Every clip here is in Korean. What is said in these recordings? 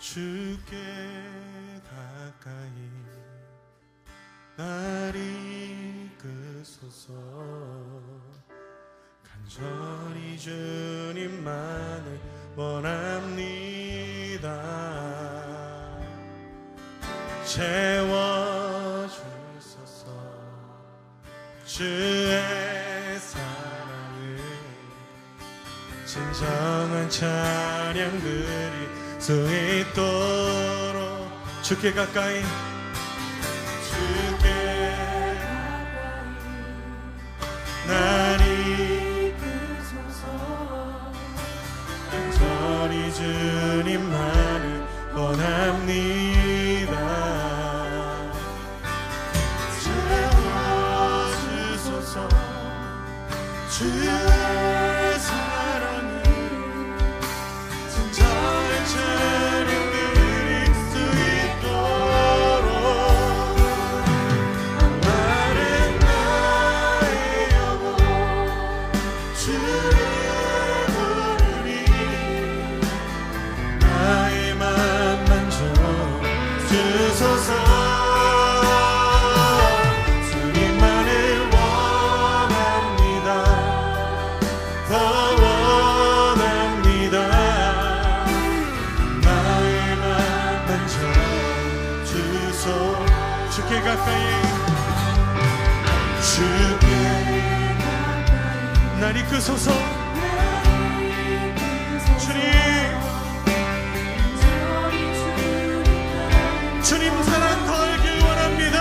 주께 가까이 날 이끄소서. 간절히 주님만을 원합니다. 채워주소서. 주의 사랑을 진정한 찬양 드릴 수 있도록 주께 가까이 날 이끄소서. 간절히 주님만을 원합니다. 채워주소서. 주의 사랑을 진정한 찬양 드릴 수 있도록 마른 나의 영혼 주를 부르니 나의 맘 만져 주소서. 주님만을 원합니다. 더 원합니다. 나의 맘 만져 주소. 주께 가까이 주께 날 이끄소서. 주님, 주님 사랑 더 알길 원합니다.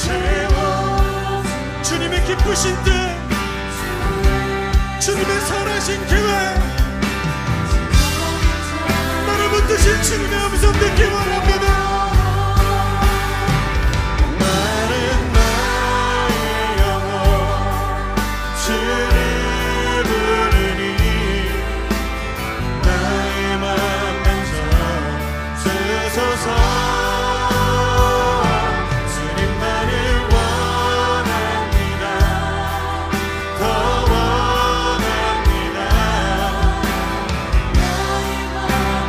채워 주님의 기쁘신 뜻, 주님의 선하신 계획, 나를 붙드신 주님의 음성 듣기 원합니다. 마른 나의 영혼 주를 부르니 나의 맘 만져 주소서. 주님만을 원합니다. 더 원합니다.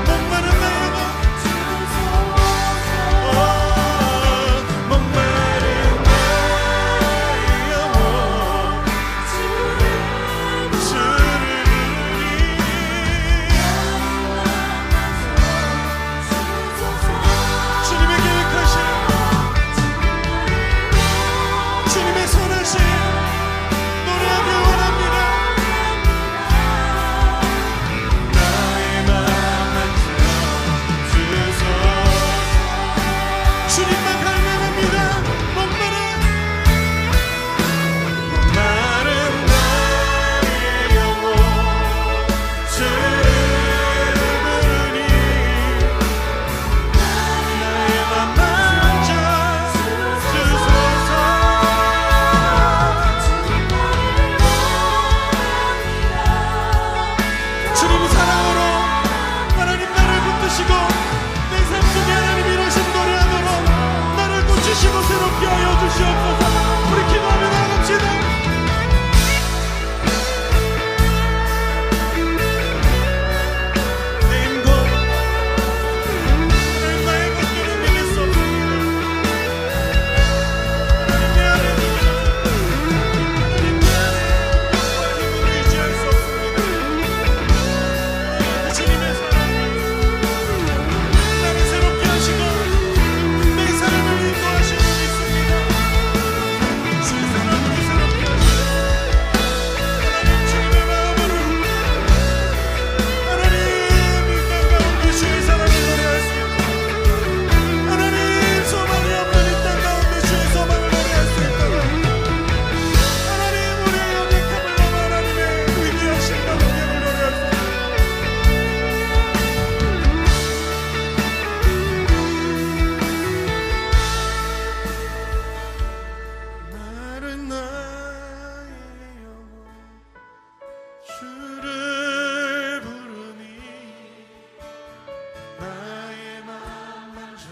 목마른 나의 영혼 목마른 나의 영혼 주를 부르니 주님의 계획하신 주님의 선하신 노래하기 원합니다. 나의 맘 만져 주소서. 주님만 갈망합니다. 목마른 나의 영혼 주를 부르니 나의 맘 만져 주소서. 주님 사랑으로 하나님 나를 붙드시고 내 삶 속에 하나님 이루신 노래하도록 나를 고치시고 새롭게 하여 주시옵소서. 우리 기도하며 나아갑시다. 내 힘과 나의 것들을 믿을 수 없습니다. 하나님 내 안에 하나님 내 안에 힘으로 의지할 수 없습니다. 주님의 사랑을 나를 새롭게 하시고 내 삶을 인도하시고 있습니다. 주의 사랑으로 새롭게 하시고 하나님 주님의 마음으로 하나님 이 땅 가운데 주의 사랑을 노래할 수 있고 하나님 소망이 없는 이 땅 가운데 주의 소망을 노래할 수 있도록 하나님 우리의 연약함을 넘어 하나님의 위대하신 감격을 노래할 수 있도록 마른 나의 영혼 주를 부르니 나의 맘 만져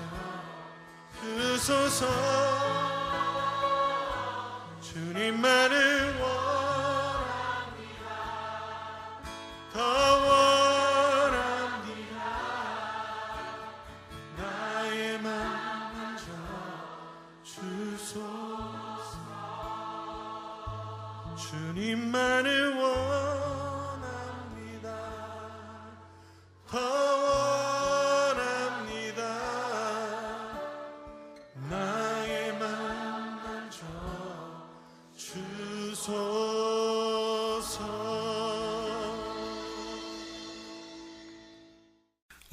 주소서. 주님만을 원합니다. 더 원합니다.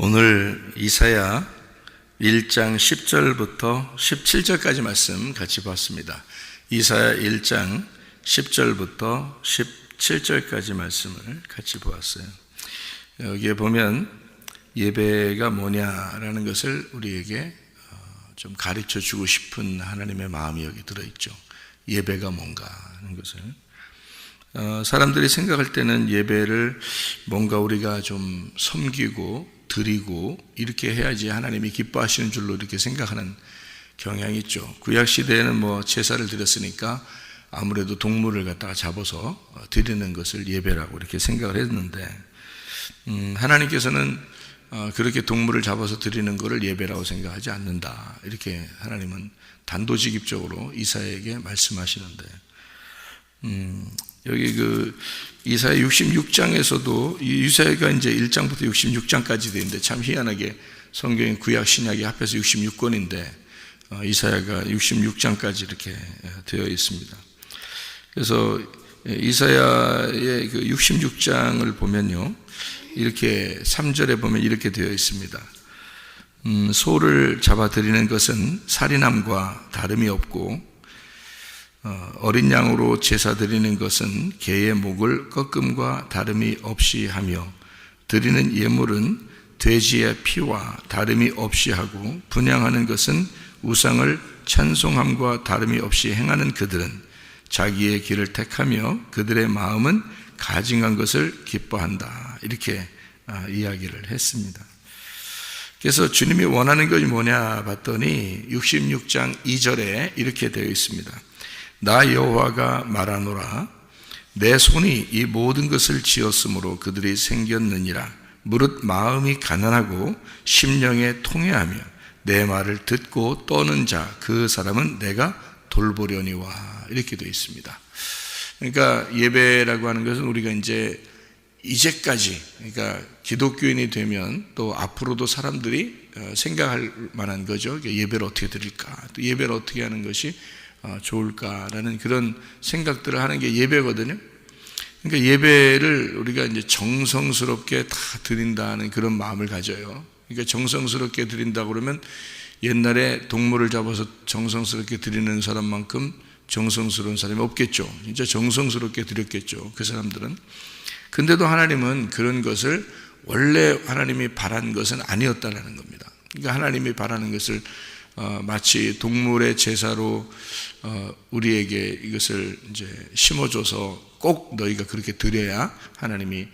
오늘 이사야 1장 10절부터 17절까지 말씀 같이 봤습니다. 이사야 1장 10절부터 17절까지 말씀을 같이 보았어요. 여기에 보면 예배가 뭐냐라는 것을 우리에게 좀 가르쳐 주고 싶은 하나님의 마음이 여기 들어있죠. 예배가 뭔가 하는 것을. 사람들이 생각할 때는 예배를 뭔가 우리가 좀 섬기고 드리고 이렇게 해야지 하나님이 기뻐하시는 줄로 이렇게 생각하는 경향이 있죠. 구약 시대에는 뭐 제사를 드렸으니까 아무래도 동물을 갖다가 잡아서 드리는 것을 예배라고 이렇게 생각을 했는데, 하나님께서는 그렇게 동물을 잡아서 드리는 것을 예배라고 생각하지 않는다, 이렇게 하나님은 단도직입적으로 이사야에게 말씀하시는데, 여기 이사야 66장에서도 이사야가 이제 1장부터 66장까지 되는데 참 희한하게 성경의 구약 신약이 합해서 66권인데 이사야가 66장까지 이렇게 되어 있습니다. 그래서 이사야의 그 66장을 보면요, 이렇게 3절에 보면 이렇게 되어 있습니다. 소를 잡아 드리는 것은 살인함과 다름이 없고 어린 양으로 제사 드리는 것은 개의 목을 꺾음과 다름이 없이 하며, 드리는 예물은 돼지의 피와 다름이 없이 하고, 분향하는 것은 우상을 찬송함과 다름이 없이 행하는 그들은 자기의 길을 택하며 그들의 마음은 가증한 것을 기뻐한다, 이렇게 이야기를 했습니다. 그래서 주님이 원하는 것이 뭐냐 봤더니 66장 2절에 이렇게 되어 있습니다. 나 여호와가 말하노라. 내 손이 이 모든 것을 지었으므로 그들이 생겼느니라. 무릇 마음이 가난하고 심령에 통회하며 내 말을 듣고 떠는 자, 그 사람은 내가 돌보려니와, 이렇게 되어 있습니다. 그러니까 예배라고 하는 것은 우리가 이제까지, 그러니까 기독교인이 되면 또 앞으로도 사람들이 생각할 만한 거죠. 예배를 어떻게 드릴까, 또 예배를 어떻게 하는 것이 좋을까라는 그런 생각들을 하는 게 예배거든요. 그러니까 예배를 우리가 정성스럽게 다 드린다는 그런 마음을 가져요. 그러니까 정성스럽게 드린다 그러면 옛날에 동물을 잡아서 정성스럽게 드리는 사람만큼 정성스러운 사람이 없겠죠. 진짜 정성스럽게 드렸겠죠, 그 사람들은. 근데도 하나님은 그런 것을 원래 하나님이 바란 것은 아니었다라는 겁니다. 그러니까 하나님이 바라는 것을 마치 동물의 제사로 우리에게 이것을 심어줘서 꼭 너희가 그렇게 드려야 하나님이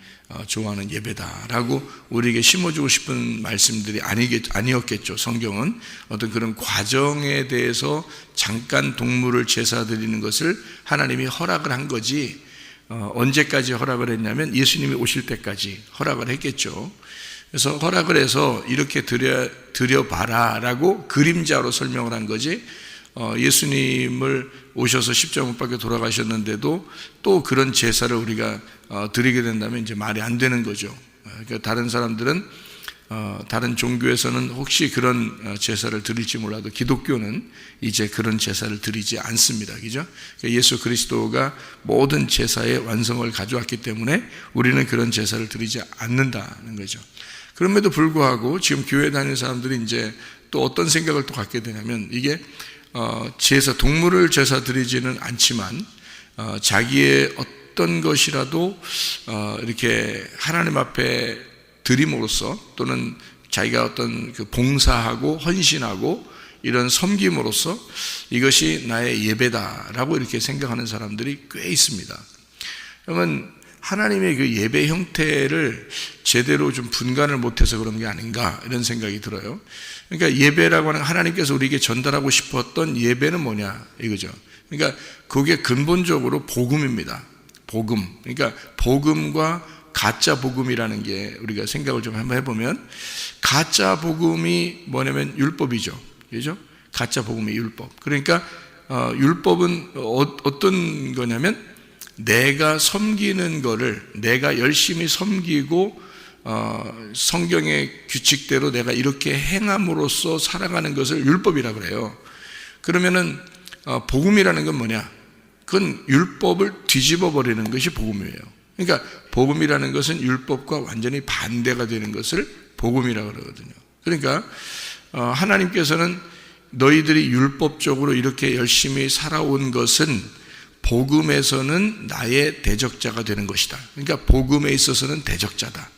좋아하는 예배다라고 우리에게 심어주고 싶은 말씀들이 아니었겠죠. 성경은 어떤 그런 과정에 대해서 잠깐 동물을 제사 드리는 것을 하나님이 허락을 한 거지, 언제까지 허락을 했냐면 예수님이 오실 때까지 허락을 했겠죠. 그래서 허락을 해서 이렇게 드려봐라 라고 그림자로 설명을 한 거지, 예수님을 오셔서 십자가 못 박혀 돌아가셨는데도 또 그런 제사를 우리가 드리게 된다면 이제 말이 안 되는 거죠. 그러니까 다른 사람들은, 다른 종교에서는 혹시 그런 제사를 드릴지 몰라도 기독교는 이제 그런 제사를 드리지 않습니다. 그죠? 그러니까 예수 그리스도가 모든 제사의 완성을 가져왔기 때문에 우리는 그런 제사를 드리지 않는다는 거죠. 그럼에도 불구하고 지금 교회 다니는 사람들이 이제 또 어떤 생각을 또 갖게 되냐면, 이게 동물을 제사 드리지는 않지만 자기의 어떤 것이라도 이렇게 하나님 앞에 드림으로써, 또는 자기가 어떤 그 봉사하고 헌신하고 이런 섬김으로써 이것이 나의 예배다라고 이렇게 생각하는 사람들이 꽤 있습니다. 그러면 하나님의 그 예배 형태를 제대로 좀 분간을 못해서 그런 게 아닌가, 이런 생각이 들어요. 그러니까 예배라고 하는, 하나님께서 우리에게 전달하고 싶었던 예배는 뭐냐 이거죠. 그러니까 그게 근본적으로 복음입니다. 복음. 그러니까 복음과 가짜 복음이라는 게 우리가 생각을 좀 한번 해보면, 가짜 복음이 뭐냐면 율법이죠. 그죠? 가짜 복음이 율법. 그러니까 율법은 어떤 거냐면, 내가 섬기는 거를 내가 열심히 섬기고 성경의 규칙대로 내가 이렇게 행함으로써 살아가는 것을 율법이라고 그래요. 그러면은 복음이라는 건 뭐냐? 그건 율법을 뒤집어 버리는 것이 복음이에요. 그러니까 복음이라는 것은 율법과 완전히 반대가 되는 것을 복음이라고 그러거든요. 그러니까 하나님께서는 너희들이 율법적으로 이렇게 열심히 살아온 것은 복음에서는 나의 대적자가 되는 것이다. 그러니까 복음에 있어서는 대적자다.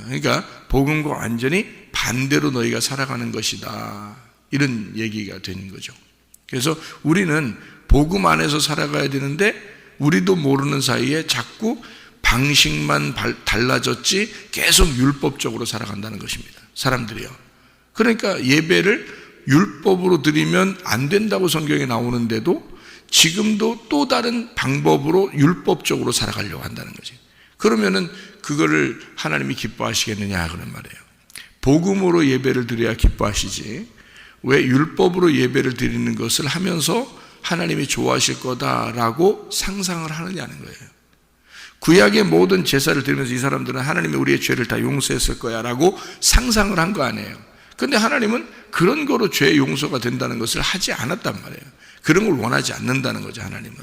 그러니까 복음과 완전히 반대로 너희가 살아가는 것이다. 이런 얘기가 되는 거죠. 그래서 우리는 복음 안에서 살아가야 되는데 우리도 모르는 사이에 자꾸 방식만 달라졌지 계속 율법적으로 살아간다는 것입니다. 사람들이요. 그러니까 예배를 율법으로 드리면 안 된다고 성경에 나오는데도 지금도 또 다른 방법으로 율법적으로 살아가려고 한다는 거지. 그러면은 그거를 하나님이 기뻐하시겠느냐 그런 말이에요. 복음으로 예배를 드려야 기뻐하시지 왜 율법으로 예배를 드리는 것을 하면서 하나님이 좋아하실 거다라고 상상을 하느냐는 거예요. 구약의 모든 제사를 드리면서 이 사람들은 하나님이 우리의 죄를 다 용서했을 거야 라고 상상을 한 거 아니에요. 근데 하나님은 그런 거로 죄 용서가 된다는 것을 하지 않았단 말이에요. 그런 걸 원하지 않는다는 거죠, 하나님은.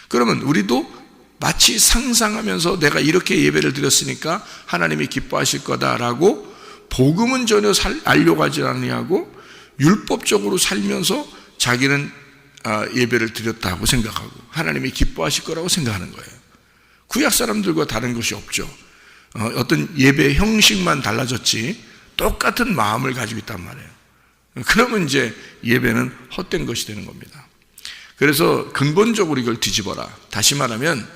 그러면 우리도 마치 상상하면서 내가 이렇게 예배를 드렸으니까 하나님이 기뻐하실 거다라고 복음은 전혀 알려고 하지 않냐고 율법적으로 살면서 자기는 예배를 드렸다고 생각하고 하나님이 기뻐하실 거라고 생각하는 거예요. 구약 사람들과 다른 것이 없죠. 어떤 예배 형식만 달라졌지 똑같은 마음을 가지고 있단 말이에요. 그러면 이제 예배는 헛된 것이 되는 겁니다. 그래서 근본적으로 이걸 뒤집어라. 다시 말하면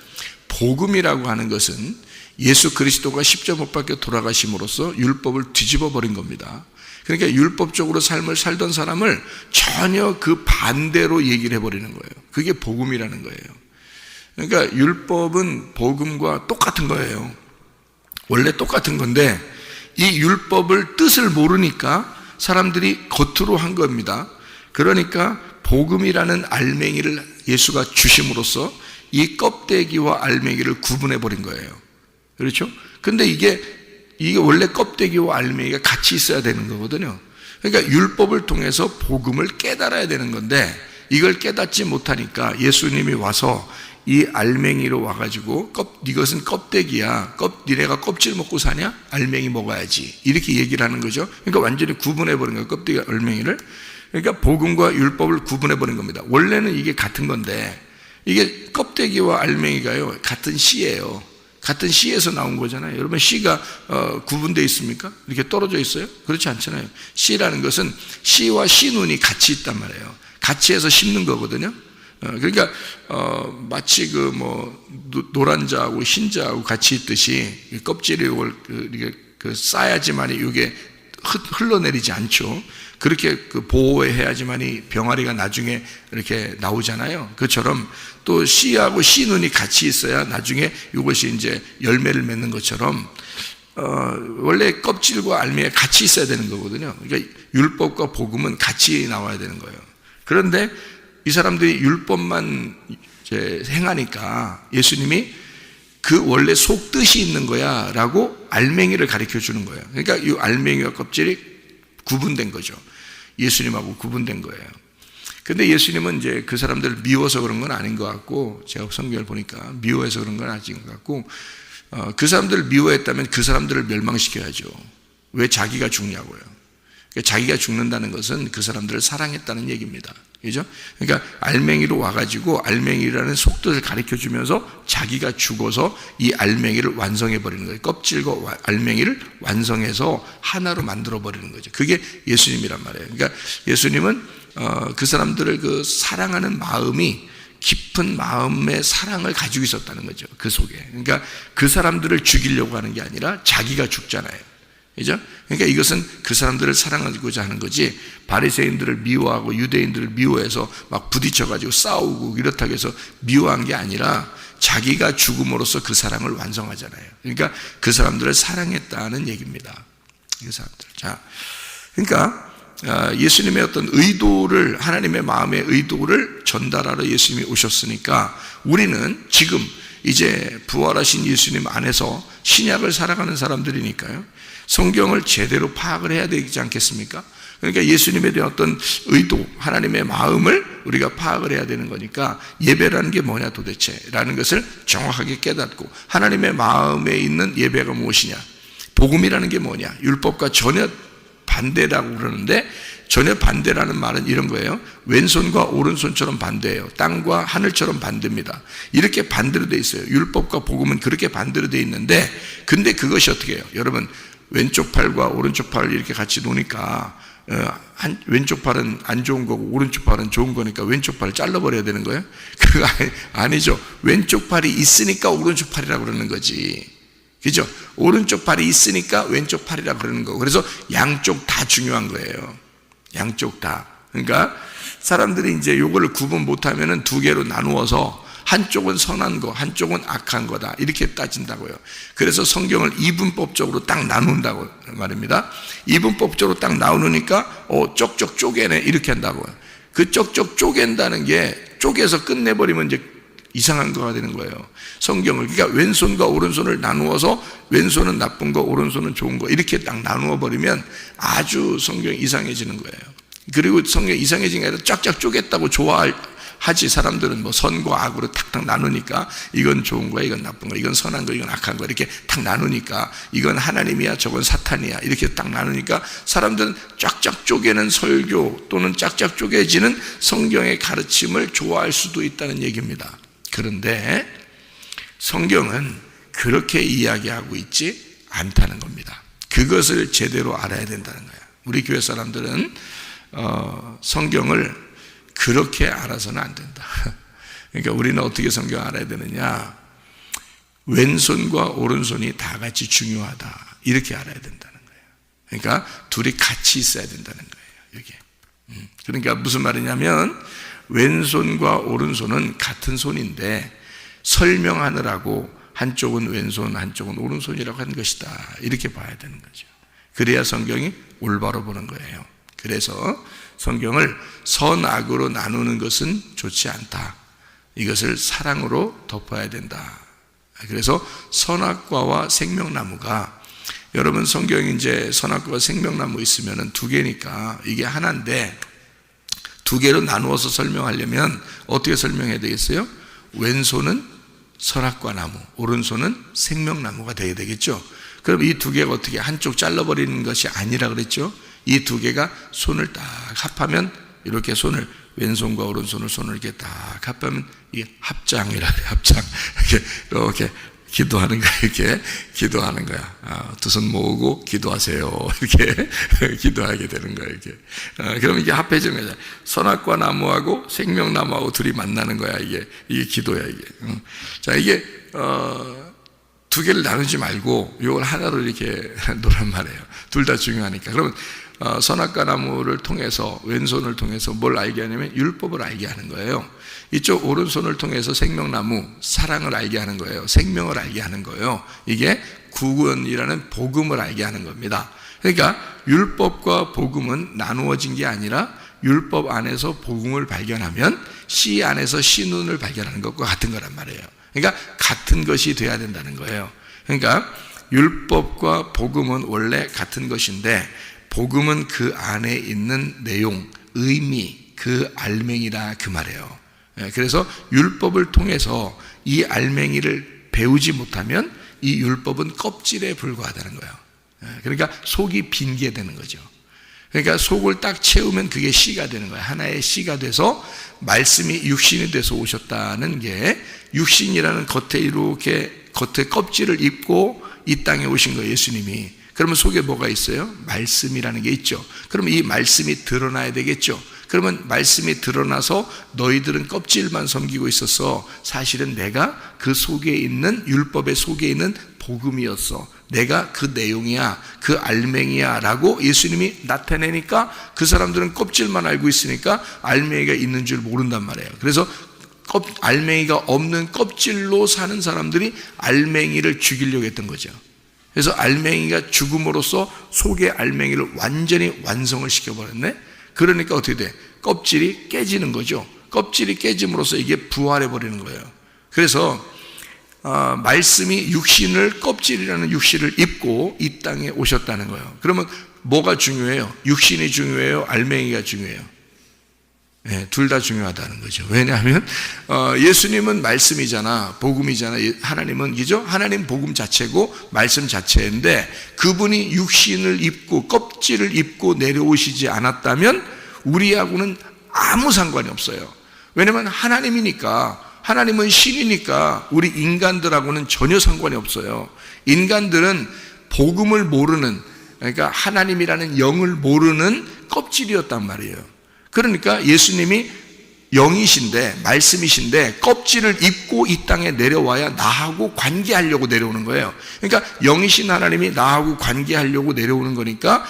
복음이라고 하는 것은 예수 그리스도가 십자가 못 박혀 돌아가심으로써 율법을 뒤집어 버린 겁니다. 그러니까 율법적으로 삶을 살던 사람을 전혀 그 반대로 얘기를 해버리는 거예요. 그게 복음이라는 거예요. 그러니까 율법은 복음과 똑같은 거예요. 원래 똑같은 건데 이 율법을 뜻을 모르니까 사람들이 겉으로 한 겁니다. 그러니까 복음이라는 알맹이를 예수가 주심으로써 이 껍데기와 알맹이를 구분해 버린 거예요. 그렇죠? 근데 이게 원래 껍데기와 알맹이가 같이 있어야 되는 거거든요. 그러니까 율법을 통해서 복음을 깨달아야 되는 건데 이걸 깨닫지 못하니까 예수님이 와서 이 알맹이로 와가지고 이것은 껍데기야. 니네가 껍질 먹고 사냐? 알맹이 먹어야지. 이렇게 얘기를 하는 거죠. 그러니까 완전히 구분해버린 거예요. 껍데기 알맹이를. 그러니까 복음과 율법을 구분해버린 겁니다. 원래는 이게 같은 건데 이게 껍데기와 알맹이가요 같은 씨예요. 같은 씨에서 나온 거잖아요. 여러분 씨가 구분되어 있습니까? 이렇게 떨어져 있어요? 그렇지 않잖아요. 씨라는 것은 씨와 씨눈이 같이 있단 말이에요. 같이 해서 심는 거거든요. 그러니까 마치 노란 자하고 흰 자하고 같이 있듯이 껍질이 이게 쌓야지만이 이게 흘러내리지 않죠. 그렇게 보호해야지만이 병아리가 나중에 이렇게 나오잖아요. 그처럼 또 씨하고 씨눈이 같이 있어야 나중에 이것이 이제 열매를 맺는 것처럼 원래 껍질과 알맹이가 같이 있어야 되는 거거든요. 그러니까 율법과 복음은 같이 나와야 되는 거예요. 그런데 이 사람들이 율법만 이제 행하니까 예수님이 그 원래 속 뜻이 있는 거야 라고 알맹이를 가르쳐 주는 거예요. 그러니까 이 알맹이와 껍질이 구분된 거죠. 예수님하고 구분된 거예요. 근데 예수님은 이제 그 사람들을 미워서 그런 건 아닌 것 같고, 제가 성경을 보니까 미워해서 그런 건 아닌 것 같고, 그 사람들을 미워했다면 그 사람들을 멸망시켜야죠. 왜 자기가 죽냐고요. 그러니까 자기가 죽는다는 것은 그 사람들을 사랑했다는 얘기입니다. 그죠? 그러니까 알맹이로 와가지고 알맹이라는 속뜻을 가르쳐 주면서 자기가 죽어서 이 알맹이를 완성해 버리는 거예요. 껍질과 알맹이를 완성해서 하나로 만들어 버리는 거죠. 그게 예수님이란 말이에요. 그러니까 예수님은 그 사람들을 그 사랑하는 마음이 깊은 마음의 사랑을 가지고 있었다는 거죠. 그 속에. 그러니까 그 사람들을 죽이려고 하는 게 아니라 자기가 죽잖아요. 그죠? 그러니까 이것은 그 사람들을 사랑하고자 하는 거지, 바리새인들을 미워하고 유대인들을 미워해서 막 부딪혀가지고 싸우고 이렇다고 해서 미워한 게 아니라 자기가 죽음으로써 그 사랑을 완성하잖아요. 그러니까 그 사람들을 사랑했다는 얘기입니다. 그 사람들. 자, 그러니까 예수님의 어떤 의도를, 하나님의 마음의 의도를 전달하러 예수님이 오셨으니까 우리는 지금 이제 부활하신 예수님 안에서 신약을 살아가는 사람들이니까요, 성경을 제대로 파악을 해야 되지 않겠습니까? 그러니까 예수님에 대한 어떤 의도, 하나님의 마음을 우리가 파악을 해야 되는 거니까 예배라는 게 뭐냐 도대체라는 것을 정확하게 깨닫고 하나님의 마음에 있는 예배가 무엇이냐, 복음이라는 게 뭐냐, 율법과 전혀 반대라고 그러는데 전혀 반대라는 말은 이런 거예요. 왼손과 오른손처럼 반대예요. 땅과 하늘처럼 반대입니다. 이렇게 반대로 돼 있어요. 율법과 복음은 그렇게 반대로 돼 있는데 근데 그것이 어떻게 해요? 여러분 왼쪽 팔과 오른쪽 팔을 이렇게 같이 놓으니까 왼쪽 팔은 안 좋은 거고 오른쪽 팔은 좋은 거니까 왼쪽 팔을 잘라버려야 되는 거예요? 그거 아니죠. 왼쪽 팔이 있으니까 오른쪽 팔이라고 그러는 거지. 그죠? 오른쪽 팔이 있으니까 왼쪽 팔이라고 그러는 거고 그래서 양쪽 다 중요한 거예요. 양쪽 다. 그러니까 사람들이 이제 요거를 구분 못하면은 두 개로 나누어서 한쪽은 선한 거, 한쪽은 악한 거다 이렇게 따진다고요. 그래서 성경을 이분법적으로 딱 나눈다고 말입니다. 이분법적으로 딱 나누니까 쪽쪽 쪼개네 이렇게 한다고요. 그 쪽쪽 쪼갠다는 게 쪼개서 끝내버리면 이제 이상한 거가 되는 거예요. 성경을. 그러니까 왼손과 오른손을 나누어서 왼손은 나쁜 거, 오른손은 좋은 거 이렇게 딱 나누어 버리면 아주 성경이 이상해지는 거예요. 그리고 성경이 이상해진 게 아니라 쫙쫙 쪼갰다고 좋아하지. 사람들은 뭐 선과 악으로 탁탁 나누니까 이건 좋은 거야, 이건 나쁜 거야, 이건 선한 거, 이건 악한 거 이렇게 탁 나누니까 이건 하나님이야, 저건 사탄이야 이렇게 딱 나누니까 사람들은 쫙쫙 쪼개는 설교 또는 쫙쫙 쪼개지는 성경의 가르침을 좋아할 수도 있다는 얘기입니다. 그런데 성경은 그렇게 이야기하고 있지 않다는 겁니다. 그것을 제대로 알아야 된다는 거예요. 우리 교회 사람들은 성경을 그렇게 알아서는 안 된다. 그러니까 우리는 어떻게 성경 알아야 되느냐, 왼손과 오른손이 다 같이 중요하다 이렇게 알아야 된다는 거예요. 그러니까 둘이 같이 있어야 된다는 거예요. 이게. 그러니까 무슨 말이냐면 왼손과 오른손은 같은 손인데 설명하느라고 한쪽은 왼손 한쪽은 오른손이라고 하는 것이다 이렇게 봐야 되는 거죠. 그래야 성경이 올바로 보는 거예요. 그래서 성경을 선악으로 나누는 것은 좋지 않다. 이것을 사랑으로 덮어야 된다. 그래서 선악과와 생명나무가, 여러분 성경이 이제 선악과와 생명나무 있으면 두 개니까 이게 하나인데 두 개로 나누어서 설명하려면 어떻게 설명해야 되겠어요? 왼손은 선악과 나무, 오른손은 생명나무가 되어야 되겠죠. 그럼 이 두 개가 어떻게 한쪽 잘라버리는 것이 아니라 그랬죠. 이 두 개가 손을 딱 합하면 이렇게 손을 왼손과 오른손을 손을 이렇게 딱 합하면 이게 합장이라 그래. 합장. 이렇게 기도하는 거야. 이렇게 기도하는 거야. 두 손 모으고 기도하세요. 이렇게 기도하게 되는 거야. 이렇게. 그러면 이게 합해지는 거야. 선악과 나무하고 생명나무하고 둘이 만나는 거야. 이게 기도야. 이게. 자, 이게 두 개를 나누지 말고 이걸 하나로 이렇게 놓란 말이에요. 둘 다 중요하니까. 그러면 선악과 나무를 통해서, 왼손을 통해서 뭘 알게 하냐면 율법을 알게 하는 거예요. 이쪽 오른손을 통해서 생명나무, 사랑을 알게 하는 거예요. 생명을 알게 하는 거예요. 이게 구원이라는 복음을 알게 하는 겁니다. 그러니까 율법과 복음은 나누어진 게 아니라 율법 안에서 복음을 발견하면 씨 안에서 씨눈을 발견하는 것과 같은 거란 말이에요. 그러니까 같은 것이 돼야 된다는 거예요. 그러니까 율법과 복음은 원래 같은 것인데 복음은 그 안에 있는 내용, 의미, 그 알맹이다 그 말이에요. 그래서 율법을 통해서 이 알맹이를 배우지 못하면 이 율법은 껍질에 불과하다는 거예요. 그러니까 속이 빈 게 되는 거죠. 그러니까 속을 딱 채우면 그게 씨가 되는 거예요. 하나의 씨가 돼서 말씀이 육신이 돼서 오셨다는 게, 육신이라는 겉에 이렇게 겉에 껍질을 입고 이 땅에 오신 거예요, 예수님이. 그러면 속에 뭐가 있어요? 말씀이라는 게 있죠. 그러면 이 말씀이 드러나야 되겠죠. 그러면 말씀이 드러나서 너희들은 껍질만 섬기고 있었어. 사실은 내가 그 속에 있는, 율법의 속에 있는 복음이었어. 내가 그 내용이야, 그 알맹이야 라고 예수님이 나타내니까 그 사람들은 껍질만 알고 있으니까 알맹이가 있는 줄 모른단 말이에요. 그래서 알맹이가 없는 껍질로 사는 사람들이 알맹이를 죽이려고 했던 거죠. 그래서 알맹이가 죽음으로써 속의 알맹이를 완전히 완성을 시켜버렸네. 그러니까 어떻게 돼? 껍질이 깨지는 거죠. 껍질이 깨짐으로써 이게 부활해버리는 거예요. 그래서 말씀이 육신을, 껍질이라는 육신을 입고 이 땅에 오셨다는 거예요. 그러면 뭐가 중요해요? 육신이 중요해요? 알맹이가 중요해요? 네, 둘 다 중요하다는 거죠. 왜냐하면 예수님은 말씀이잖아, 복음이잖아. 하나님은 그죠? 하나님 복음 자체고 말씀 자체인데 그분이 육신을 입고 껍질을 입고 내려오시지 않았다면 우리하고는 아무 상관이 없어요. 왜냐하면 하나님이니까, 하나님은 신이니까 우리 인간들하고는 전혀 상관이 없어요. 인간들은 복음을 모르는, 그러니까 하나님이라는 영을 모르는 껍질이었단 말이에요. 그러니까 예수님이 영이신데, 말씀이신데 껍질을 입고 이 땅에 내려와야 나하고 관계하려고 내려오는 거예요. 그러니까 영이신 하나님이 나하고 관계하려고 내려오는 거니까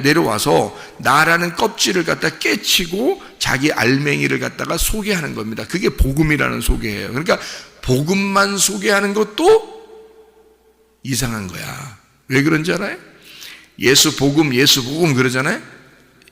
내려와서 나라는 껍질을 갖다 깨치고 자기 알맹이를 갖다가 소개하는 겁니다. 그게 복음이라는 소개예요. 그러니까 복음만 소개하는 것도 이상한 거야. 왜 그런지 알아요? 예수 복음 그러잖아요.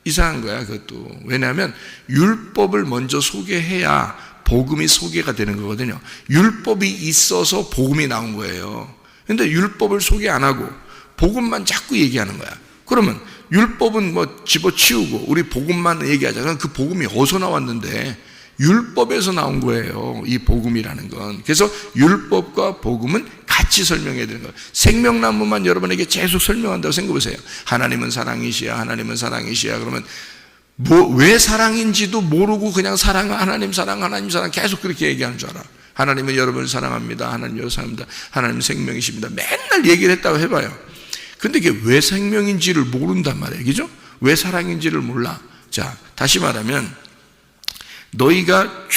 이상한 거야, 그것도. 왜냐하면 율법을 먼저 소개해야 복음이 소개가 되는 거거든요. 율법이 있어서 복음이 나온 거예요. 그런데 율법을 소개 안 하고 복음만 자꾸 얘기하는 거야. 그러면 율법은 뭐 집어치우고 우리 복음만 얘기하자. 그럼 그 복음이 어디서 나왔는데? 율법에서 나온 거예요, 이 복음이라는 건. 그래서 율법과 복음은 같이 설명해야 되는 거예요. 생명나무만 여러분에게 계속 설명한다고 생각해 보세요. 하나님은 사랑이시야, 하나님은 사랑이시야. 그러면 왜 사랑인지도 모르고 그냥 하나님 사랑 계속 그렇게 얘기하는 줄 알아. 하나님은 여러분을 사랑합니다, 하나님 여러분을 사랑합니다, 하나님은 생명이십니다. 맨날 얘기를 했다고 해봐요. 근데 이게 왜 생명인지를 모른단 말이에요. 그죠? 왜 사랑인지를 몰라. 자, 다시 말하면 너희가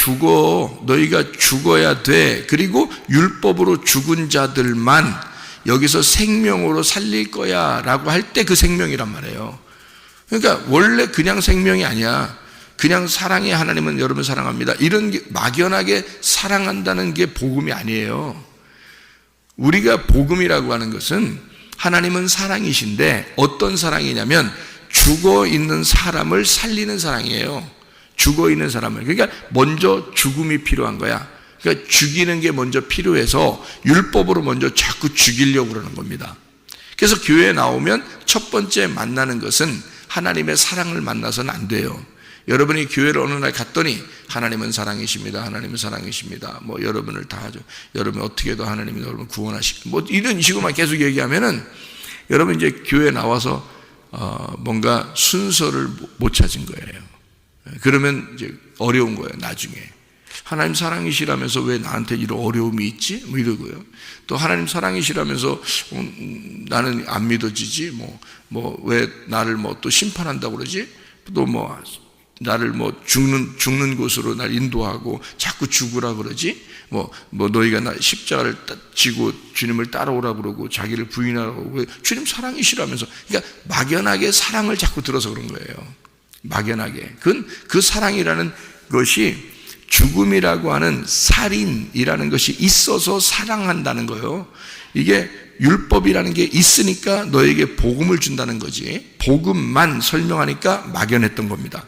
죽어야 돼. 그리고 율법으로 죽은 자들만 여기서 생명으로 살릴 거야 라고 할 때 그 생명이란 말이에요. 그러니까 원래 그냥 생명이 아니야. 그냥 사랑해, 하나님은 여러분 사랑합니다, 이런 게 막연하게 사랑한다는 게 복음이 아니에요. 우리가 복음이라고 하는 것은 하나님은 사랑이신데 어떤 사랑이냐면 죽어 있는 사람을 살리는 사랑이에요. 죽어 있는 사람을. 그러니까 먼저 죽음이 필요한 거야. 그러니까 죽이는 게 먼저 필요해서 율법으로 먼저 자꾸 죽이려고 그러는 겁니다. 그래서 교회에 나오면 첫 번째 만나는 것은 하나님의 사랑을 만나서는 안 돼요. 여러분이 교회를 어느 날 갔더니 하나님은 사랑이십니다, 하나님은 사랑이십니다, 뭐 여러분을 다 하죠, 여러분 어떻게도 하나님이 여러분 구원하시고, 뭐 이런 식으로만 계속 얘기하면은 여러분 이제 교회에 나와서 뭔가 순서를 못 찾은 거예요. 그러면 이제 어려운 거예요. 나중에 하나님 사랑이시라면서 왜 나한테 이런 어려움이 있지? 뭐 이러고요. 또 하나님 사랑이시라면서 나는 안 믿어지지? 뭐 왜 나를 뭐 또 심판한다고 그러지? 또 뭐 나를 뭐 죽는 곳으로 날 인도하고 자꾸 죽으라 그러지? 뭐 너희가 나 십자가를 지고 주님을 따라오라 그러고 자기를 부인하라고, 왜 주님 사랑이시라면서. 그러니까 막연하게 사랑을 자꾸 들어서 그런 거예요. 막연하게. 그 사랑이라는 것이 죽음이라고 하는 살인이라는 것이 있어서 사랑한다는 거예요. 이게 율법이라는 게 있으니까 너에게 복음을 준다는 거지, 복음만 설명하니까 막연했던 겁니다.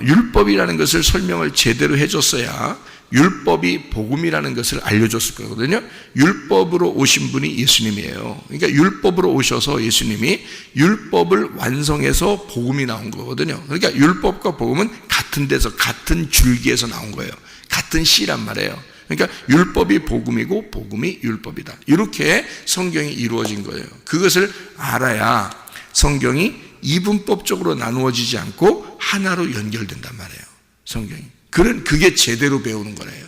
율법이라는 것을 설명을 제대로 해줬어야 율법이 복음이라는 것을 알려줬을 거거든요. 율법으로 오신 분이 예수님이에요. 그러니까 율법으로 오셔서 예수님이 율법을 완성해서 복음이 나온 거거든요. 그러니까 율법과 복음은 같은 데서, 같은 줄기에서 나온 거예요. 같은 씨란 말이에요. 그러니까 율법이 복음이고 복음이 율법이다. 이렇게 성경이 이루어진 거예요. 그것을 알아야 성경이 이분법적으로 나누어지지 않고 하나로 연결된단 말이에요. 성경이. 그게 제대로 배우는 거래요.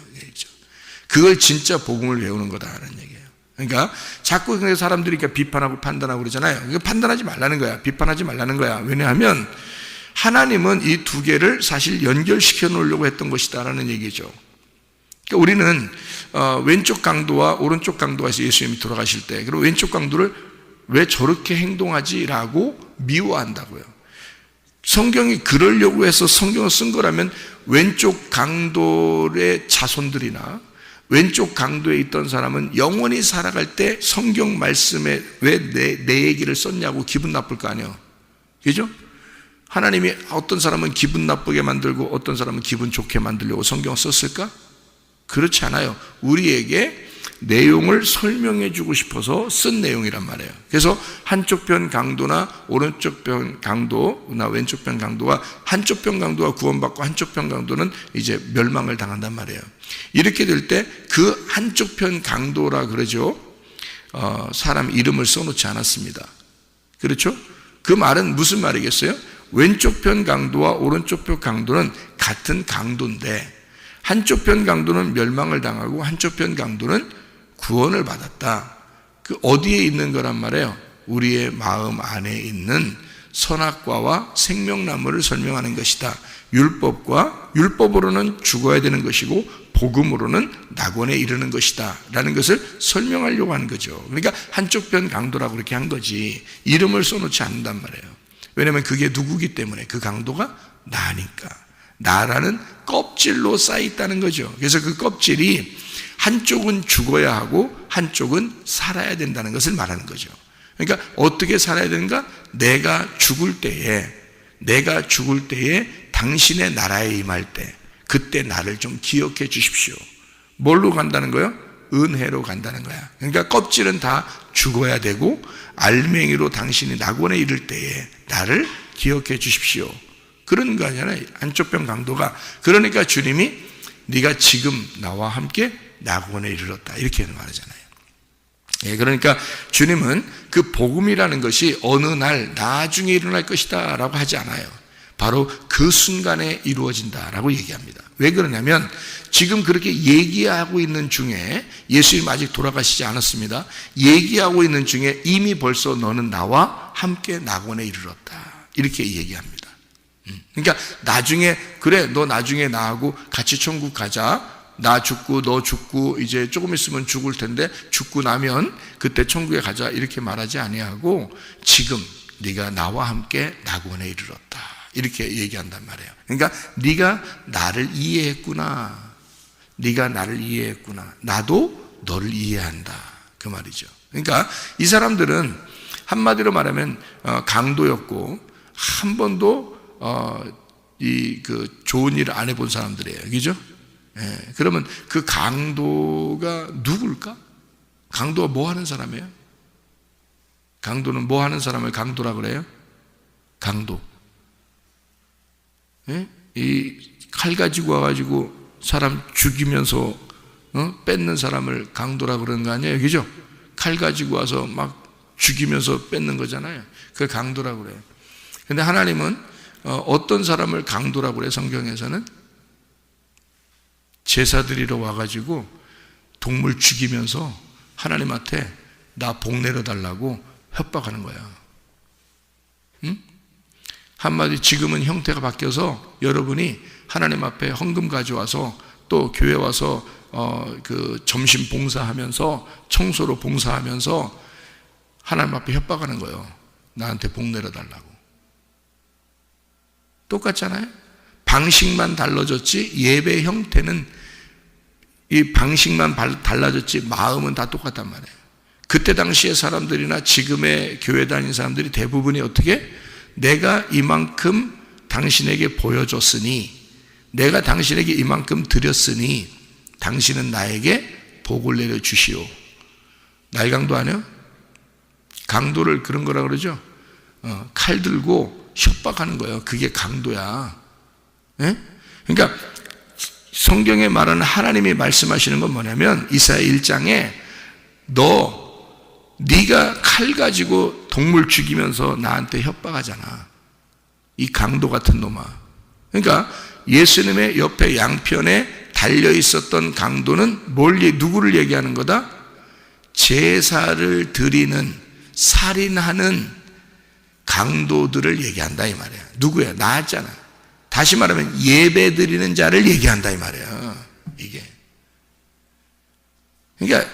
그걸 진짜 복음을 배우는 거다라는 얘기예요. 그러니까 자꾸 사람들이 비판하고 판단하고 그러잖아요. 이거 판단하지 말라는 거야. 비판하지 말라는 거야. 왜냐하면 하나님은 이 두 개를 사실 연결시켜 놓으려고 했던 것이다라는 얘기죠. 그러니까 우리는 왼쪽 강도와 오른쪽 강도에서 예수님이 돌아가실 때, 그리고 왼쪽 강도를 왜 저렇게 행동하지라고 미워한다고요. 성경이 그러려고 해서 성경을 쓴 거라면 왼쪽 강도의 자손들이나 왼쪽 강도에 있던 사람은 영원히 살아갈 때 성경 말씀에 왜 내 얘기를 썼냐고 기분 나쁠 거 아니에요. 그죠? 하나님이 어떤 사람은 기분 나쁘게 만들고 어떤 사람은 기분 좋게 만들려고 성경을 썼을까? 그렇지 않아요. 우리에게 내용을 설명해 주고 싶어서 쓴 내용이란 말이에요. 그래서 한쪽 편 강도나 오른쪽 편 강도나 왼쪽 편 강도와 한쪽 편 강도가 구원받고 한쪽 편 강도는 이제 멸망을 당한단 말이에요. 이렇게 될 때 그 한쪽 편 강도라 그러죠. 사람 이름을 써놓지 않았습니다. 그렇죠? 그 말은 무슨 말이겠어요? 왼쪽 편 강도와 오른쪽 편 강도는 같은 강도인데 한쪽 편 강도는 멸망을 당하고 한쪽 편 강도는 구원을 받았다. 그 어디에 있는 거란 말이에요? 우리의 마음 안에 있는 선악과와 생명나무를 설명하는 것이다. 율법으로는 죽어야 되는 것이고 복음으로는 낙원에 이르는 것이다 라는 것을 설명하려고 하는 거죠. 그러니까 한쪽 편 강도라고 그렇게 한 거지 이름을 써놓지 않는단 말이에요. 왜냐하면 그게 누구기 때문에 그 강도가 나니까. 나라는 껍질로 쌓여있다는 거죠. 그래서 그 껍질이 한쪽은 죽어야 하고 한쪽은 살아야 된다는 것을 말하는 거죠. 그러니까 어떻게 살아야 되는가? 내가 죽을 때에 당신의 나라에 임할 때 그때 나를 좀 기억해 주십시오. 뭘로 간다는 거예요? 은혜로 간다는 거야. 그러니까 껍질은 다 죽어야 되고 알맹이로 당신이 낙원에 이를 때에 나를 기억해 주십시오. 그런 거 아니잖아요. 한쪽 편 강도가. 그러니까 주님이 네가 지금 나와 함께 낙원에 이르렀다 이렇게 말하잖아요. 예, 그러니까 주님은 그 복음이라는 것이 어느 날 나중에 일어날 것이다 라고 하지 않아요. 바로 그 순간에 이루어진다라고 얘기합니다. 왜 그러냐면 지금 그렇게 얘기하고 있는 중에 예수님 아직 돌아가시지 않았습니다. 얘기하고 있는 중에 이미 벌써 너는 나와 함께 낙원에 이르렀다 이렇게 얘기합니다. 그러니까 나중에 그래 너 나중에 나하고 같이 천국 가자. 나 죽고 너 죽고 이제 조금 있으면 죽을 텐데 죽고 나면 그때 천국에 가자 이렇게 말하지 아니하고 지금 네가 나와 함께 낙원에 이르렀다 이렇게 얘기한단 말이에요. 그러니까 네가 나를 이해했구나. 네가 나를 이해했구나. 나도 너를 이해한다 그 말이죠. 그러니까 이 사람들은 한마디로 말하면 강도였고 한 번도 그 좋은 일을 안 해본 사람들이에요. 그죠? 예, 그러면 그 강도가 누굴까? 강도가 뭐 하는 사람이에요? 강도는 뭐 하는 사람을 강도라 그래요? 강도. 예? 이 칼 가지고 와가지고 사람 죽이면서 뺏는 사람을 강도라 그러는 거 아니에요? 그죠? 칼 가지고 와서 막 죽이면서 뺏는 거잖아요. 그걸 강도라 그래요. 근데 하나님은 어떤 사람을 강도라고 그래요? 성경에서는 제사 드리러 와가지고 동물 죽이면서 하나님한테 나 복 내려달라고 협박하는 거야. 응? 한마디 지금은 형태가 바뀌어서 여러분이 하나님 앞에 헌금 가져와서 또 교회 와서 그 점심 봉사하면서 청소로 봉사하면서 하나님 앞에 협박하는 거예요. 나한테 복 내려달라고. 똑같잖아요. 방식만 달라졌지 예배 형태는 이 방식만 달라졌지 마음은 다 똑같단 말이에요. 그때 당시의 사람들이나 지금의 교회 다니는 사람들이 대부분이 어떻게? 내가 이만큼 당신에게 보여줬으니 내가 당신에게 이만큼 드렸으니 당신은 나에게 복을 내려주시오. 날강도 아니요? 강도를 그런 거라 그러죠. 칼 들고 협박하는 거예요. 그게 강도야. 예? 그러니까 성경에 말하는 하나님이 말씀하시는 건 뭐냐면 이사야 1장에 네가 칼 가지고 동물 죽이면서 나한테 협박하잖아. 이 강도 같은 놈아. 그러니까 예수님의 옆에 양편에 달려 있었던 강도는 누구를 얘기하는 거다? 제사를 드리는 살인하는 강도들을 얘기한다 이 말이야. 누구야? 나였잖아. 다시 말하면 예배 드리는 자를 얘기한다 이 말이야. 이게. 그러니까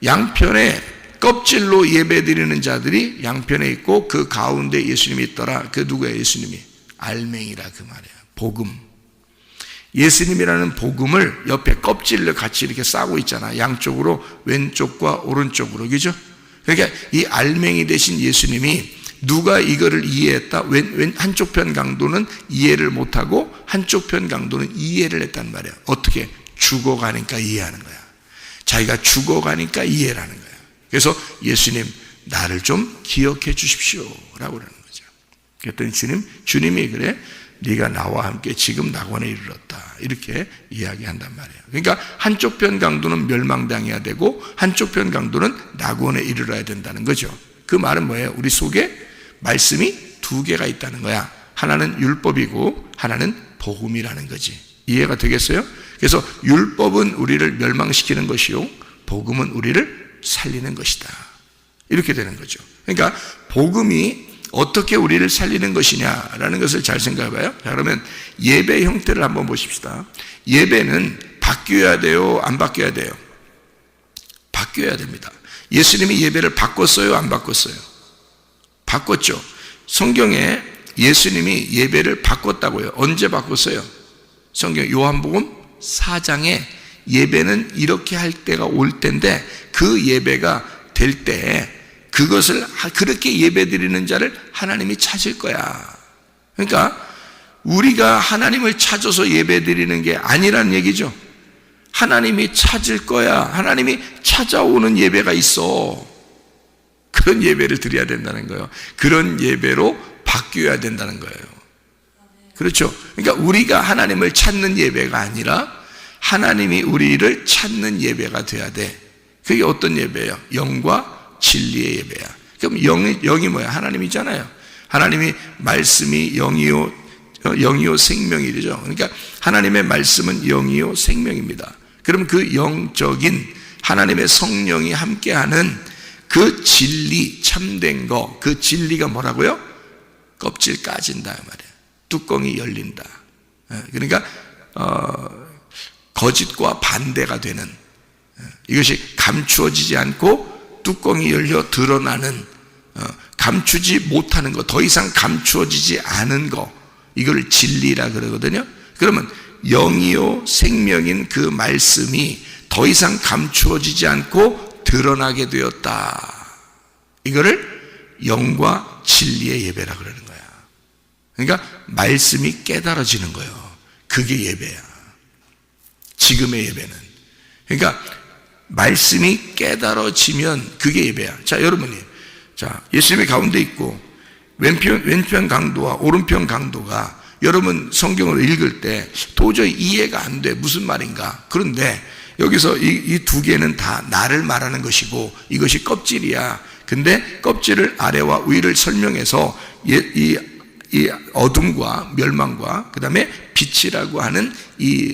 양편에 껍질로 예배 드리는 자들이 양편에 있고 그 가운데 예수님이 있더라. 그 누구야? 예수님이. 알맹이라 그 말이야. 복음. 예수님이라는 복음을 옆에 껍질로 같이 이렇게 싸고 있잖아. 양쪽으로 왼쪽과 오른쪽으로. 그죠? 그러니까 이 알맹이 대신 예수님이 누가 이거를 이해했다? 한쪽 편 강도는 이해를 못하고 한쪽 편 강도는 이해를 했단 말이야. 어떻게? 죽어가니까 이해하는 거야. 자기가 죽어가니까 이해라는 거예요. 그래서 예수님, 나를 좀 기억해 주십시오 라고 그러는 거죠. 그랬더니 주님이 그래, 네가 나와 함께 지금 낙원에 이르렀다, 이렇게 이야기한단 말이에요. 그러니까 한쪽 편 강도는 멸망당해야 되고 한쪽 편 강도는 낙원에 이르러야 된다는 거죠. 그 말은 뭐예요? 우리 속에 말씀이 두 개가 있다는 거야. 하나는 율법이고 하나는 복음이라는 거지. 이해가 되겠어요? 그래서 율법은 우리를 멸망시키는 것이요, 복음은 우리를 살리는 것이다, 이렇게 되는 거죠. 그러니까 복음이 어떻게 우리를 살리는 것이냐라는 것을 잘 생각해 봐요. 자, 그러면 예배 형태를 한번 보십시다. 예배는 바뀌어야 돼요, 안 바뀌어야 돼요? 바뀌어야 됩니다. 예수님이 예배를 바꿨어요, 안 바꿨어요? 바꿨죠. 성경에 예수님이 예배를 바꿨다고요. 언제 바꿨어요? 성경 요한복음 4장에 예배는 이렇게 할 때가 올 텐데, 그 예배가 될 때 그것을, 그렇게 예배 드리는 자를 하나님이 찾을 거야. 그러니까 우리가 하나님을 찾아서 예배 드리는 게 아니란 얘기죠. 하나님이 찾을 거야. 하나님이 찾아오는 예배가 있어. 그런 예배를 드려야 된다는 거예요. 그런 예배로 바뀌어야 된다는 거예요. 그렇죠? 그러니까 우리가 하나님을 찾는 예배가 아니라 하나님이 우리를 찾는 예배가 돼야 돼. 그게 어떤 예배예요? 영과 진리의 예배야. 그럼 영이 뭐야? 하나님이잖아요. 하나님이 말씀이 영이요 생명이죠. 그러니까 하나님의 말씀은 영이요 생명입니다. 그럼 그 영적인 하나님의 성령이 함께하는 그 진리, 참된 거, 그 진리가 뭐라고요? 껍질 까진다 말이에요. 뚜껑이 열린다. 그러니까 거짓과 반대가 되는, 이것이 감추어지지 않고 뚜껑이 열려 드러나는, 감추지 못하는 거, 더 이상 감추어지지 않은 거, 이걸 진리라 그러거든요. 그러면 영이요 생명인 그 말씀이 더 이상 감추어지지 않고 드러나게 되었다. 이거를 영과 진리의 예배라 그러는 거야. 그러니까 말씀이 깨달아지는 거예요. 그게 예배야. 지금의 예배는. 그러니까 말씀이 깨달아지면 그게 예배야. 자, 여러분이, 자, 예수님이 가운데 있고 왼편 강도와 오른편 강도가, 여러분 성경을 읽을 때 도저히 이해가 안 돼. 무슨 말인가? 그런데 여기서 이 두 개는 다 나를 말하는 것이고 이것이 껍질이야. 근데 껍질을 아래와 위를 설명해서 이 어둠과 멸망과 그 다음에 빛이라고 하는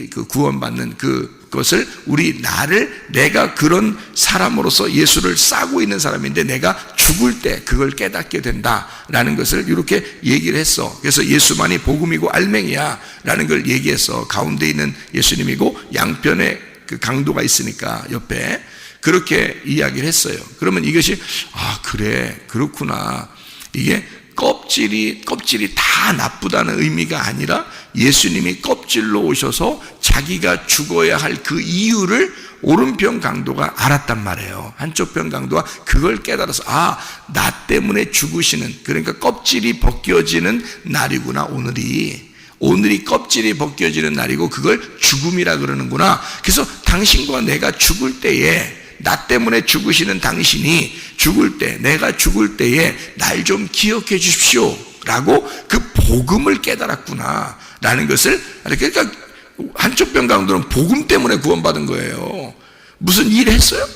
그 구원받는 그것을 내가 그런 사람으로서 예수를 싸고 있는 사람인데 내가 죽을 때 그걸 깨닫게 된다라는 것을 이렇게 얘기를 했어. 그래서 예수만이 복음이고 알맹이야 라는 걸 얘기해서 가운데 있는 예수님이고 양편에 그 강도가 있으니까 옆에 그렇게 이야기를 했어요. 그러면 이것이 그래, 그렇구나. 이게 껍질이 다 나쁘다는 의미가 아니라 예수님이 껍질로 오셔서 자기가 죽어야 할 그 이유를 오른편 강도가 알았단 말이에요. 한쪽 편 강도가 그걸 깨달아서 나 때문에 죽으시는, 그러니까 껍질이 벗겨지는 날이구나. 오늘이 껍질이 벗겨지는 날이고 그걸 죽음이라 그러는구나. 그래서 당신과 내가 죽을 때에, 나 때문에 죽으시는 당신이 죽을 때, 내가 죽을 때에 날 좀 기억해 주십시오 라고 그 복음을 깨달았구나 라는 것을, 그러니까 한쪽 편 강도는 복음 때문에 구원받은 거예요. 무슨 일 했어요?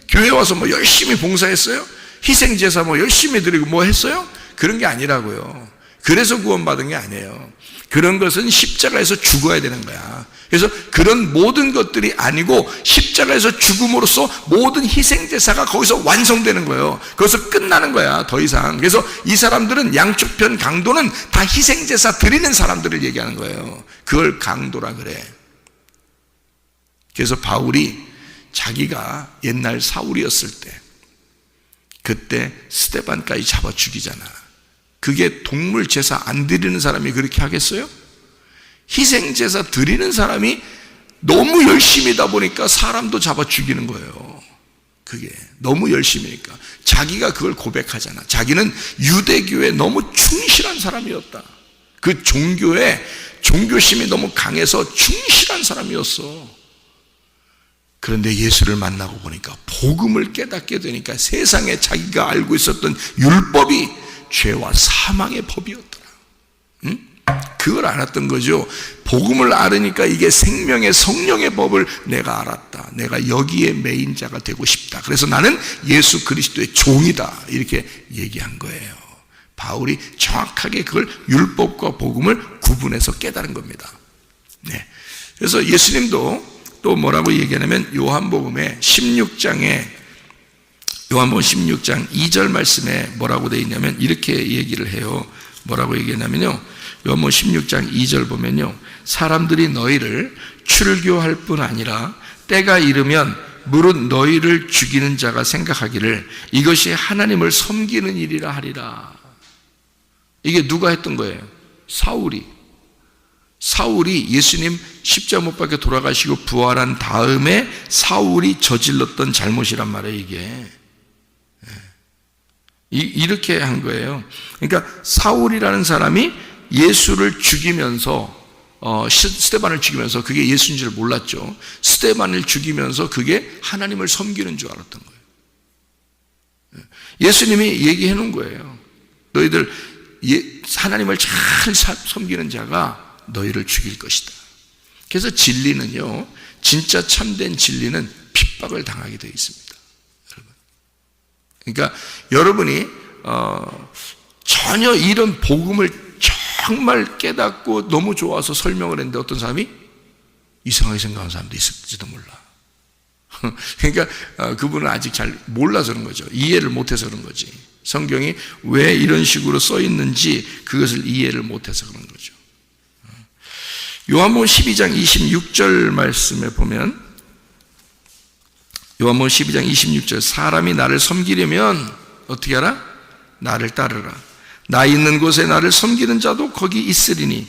교회 와서 뭐 열심히 봉사했어요? 희생제사 뭐 열심히 드리고 뭐 했어요? 그런 게 아니라고요. 그래서 구원받은 게 아니에요. 그런 것은 십자가에서 죽어야 되는 거야. 그래서 그런 모든 것들이 아니고 십자가에서 죽음으로써 모든 희생제사가 거기서 완성되는 거예요. 거기서 끝나는 거야, 더 이상. 그래서 이 사람들은, 양쪽 편 강도는 다 희생제사 드리는 사람들을 얘기하는 거예요. 그걸 강도라 그래. 그래서 바울이 자기가 옛날 사울이었을 때, 그때 스데반까지 잡아 죽이잖아. 그게 동물 제사 안 드리는 사람이 그렇게 하겠어요? 희생제사 드리는 사람이 너무 열심히다 보니까 사람도 잡아 죽이는 거예요. 그게 너무 열심히니까. 자기가 그걸 고백하잖아. 자기는 유대교에 너무 충실한 사람이었다. 그 종교심이 너무 강해서 충실한 사람이었어. 그런데 예수를 만나고 보니까 복음을 깨닫게 되니까 세상에 자기가 알고 있었던 율법이 죄와 사망의 법이었더라. 응? 그걸 알았던 거죠. 복음을 알으니까 이게 생명의 성령의 법을 내가 알았다. 내가 여기에 매인 자가 되고 싶다. 그래서 나는 예수 그리스도의 종이다. 이렇게 얘기한 거예요. 바울이 정확하게 그걸 율법과 복음을 구분해서 깨달은 겁니다. 네. 그래서 예수님도 또 뭐라고 얘기하냐면 요한복음 16장 2절 말씀에 뭐라고 되어 있냐면 이렇게 얘기를 해요. 뭐라고 얘기하냐면요. 요한복음 16장 2절 보면요. 사람들이 너희를 출교할 뿐 아니라 때가 이르면 무릇 너희를 죽이는 자가 생각하기를 이것이 하나님을 섬기는 일이라 하리라. 이게 누가 했던 거예요? 사울이 예수님 십자가 못 박혀 돌아가시고 부활한 다음에 사울이 저질렀던 잘못이란 말이에요. 이게 이렇게 한 거예요. 그러니까 사울이라는 사람이 예수를 죽이면서 스데반을 죽이면서 그게 예수인 줄 몰랐죠. 스데반을 죽이면서 그게 하나님을 섬기는 줄 알았던 거예요. 예수님이 얘기해 놓은 거예요. 너희들 하나님을 잘 섬기는 자가 너희를 죽일 것이다. 그래서 진리는요, 진짜 참된 진리는 핍박을 당하게 되어 있습니다. 여러분. 그러니까 여러분이 전혀 이런 복음을 정말 깨닫고 너무 좋아서 설명을 했는데 어떤 사람이 이상하게 생각하는 사람도 있을지도 몰라. 그러니까 그분은 아직 잘 몰라서 그런 거죠. 이해를 못해서 그런 거지. 성경이 왜 이런 식으로 써 있는지 그것을 이해를 못해서 그런 거죠. 요한복음 12장 26절 말씀에 보면 요한복음 12장 26절 사람이 나를 섬기려면 어떻게 하라? 나를 따르라. 나 있는 곳에 나를 섬기는 자도 거기 있으리니